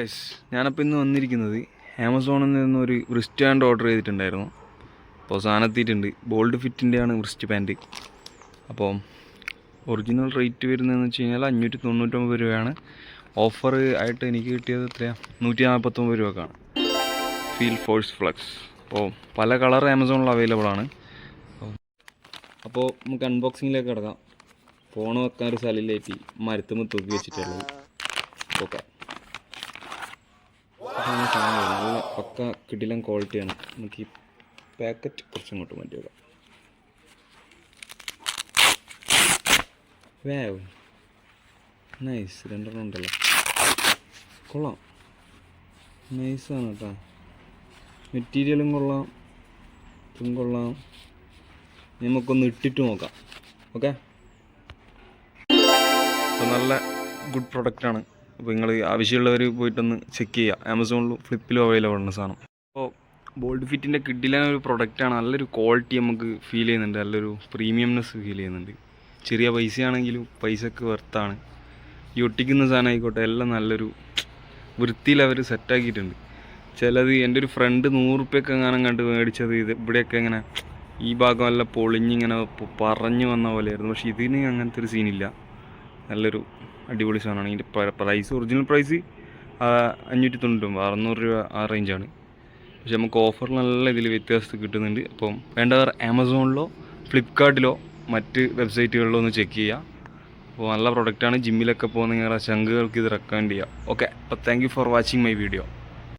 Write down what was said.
Yes, ഞാനപ്പോൾ ഇന്ന് വന്നിരിക്കുന്നത് ആമസോണിൽ നിന്നൊരു റിസ്റ്റ് ബാൻഡ് ഓർഡർ ചെയ്തിട്ടുണ്ടായിരുന്നു. അപ്പോൾ സാധനം എത്തിയിട്ടുണ്ട്. ബോൾഡ് ഫിറ്റിൻ്റെയാണ് റിസ്റ്റ് ബാൻഡ്. അപ്പോൾ ഒറിജിനൽ റേറ്റ് വരുന്നതെന്ന് വെച്ച് കഴിഞ്ഞാൽ 599 രൂപയാണ്. ഓഫർ ആയിട്ട് എനിക്ക് കിട്ടിയത് എത്രയാണ്, 149 രൂപക്കാണ്. Feel force flux. അപ്പോൾ പല കളർ ആമസോണിൽ അവൈലബിൾ ആണ്. അപ്പോൾ നമുക്ക് അൺബോക്സിങ്ങിലേക്ക് കിടക്കാം. ഫോൺ വെക്കാൻ ഒരു സ്ഥലമില്ലേറ്റി മരത്തുമ്പോൾ തൂക്കി വെച്ചിട്ടുള്ളത്. ഓക്കെ, സാധനം നല്ല പക്ക കിടിലൻ ക്വാളിറ്റിയാണ്. നമുക്ക് ഈ പാക്കറ്റ് കുറച്ചും ഇങ്ങോട്ട് മാറ്റി വെക്കാം. വാവ്, നൈസ്. 2 ഉണ്ടല്ലോ, കൊള്ളാം. നൈസാണ് കേട്ടോ. മെറ്റീരിയലും കൊള്ളാം, ഇതും കൊള്ളാം. നമുക്കൊന്ന് ഇട്ടിട്ട് നോക്കാം. ഓക്കെ, അപ്പോൾ നല്ല ഗുഡ് പ്രൊഡക്റ്റാണ്. അപ്പോൾ നിങ്ങൾ ആവശ്യമുള്ളവർ പോയിട്ടൊന്ന് ചെക്ക് ചെയ്യുക. ആമസോണിലും ഫ്ലിപ്പിലും അവൈലബിൾ ആണ് സാധനം. അപ്പോൾ ബോൾഡ് ഫിറ്റിൻ്റെ കിഡിലാണ് ഒരു പ്രൊഡക്റ്റാണ്. നല്ലൊരു ക്വാളിറ്റി നമുക്ക് ഫീൽ ചെയ്യുന്നുണ്ട്, നല്ലൊരു പ്രീമിയംനെസ് ഫീൽ ചെയ്യുന്നുണ്ട്. ചെറിയ പൈസയാണെങ്കിലും പൈസക്ക് വെർത്താണ്. ഈ ഒട്ടിക്കുന്ന സാധനം ആയിക്കോട്ടെ, എല്ലാം നല്ലൊരു വൃത്തിയിൽ അവർ സെറ്റാക്കിയിട്ടുണ്ട്. ചിലത് എൻ്റെ ഒരു ഫ്രണ്ട് 100 റുപ്യക്ക് എങ്ങാനും കണ്ട് മേടിച്ചത് ഇത് ഇവിടെയൊക്കെ ഇങ്ങനെ ഈ ഭാഗം എല്ലാം പൊളിഞ്ഞിങ്ങനെ പറഞ്ഞു വന്ന പോലെയായിരുന്നു. പക്ഷേ ഇതിന് അങ്ങനത്തെ ഒരു സീനില്ല. നല്ലൊരു അടിപൊളി സാധനമാണ്. ഇതിൻ്റെ പ്രൈസ്, ഒറിജിനൽ പ്രൈസ് 599, 600 രൂപ ആ റേഞ്ചാണ്. പക്ഷെ നമുക്ക് ഓഫർ നല്ല ഇതിൽ വ്യത്യാസത്തിൽ കിട്ടുന്നുണ്ട്. അപ്പം വേണ്ടവർ ആമസോണിലോ ഫ്ലിപ്കാർട്ടിലോ മറ്റ് വെബ്സൈറ്റുകളിലോ ഒന്ന് ചെക്ക് ചെയ്യുക. അപ്പോൾ നല്ല പ്രൊഡക്റ്റാണ്. ജിമ്മിലൊക്കെ പോകുന്ന നിങ്ങളുടെ ചങ്കുകൾക്ക് ഇത് റെക്കമെൻഡ് ചെയ്യുക. ഓക്കെ, അപ്പോൾ thank you for watching my video.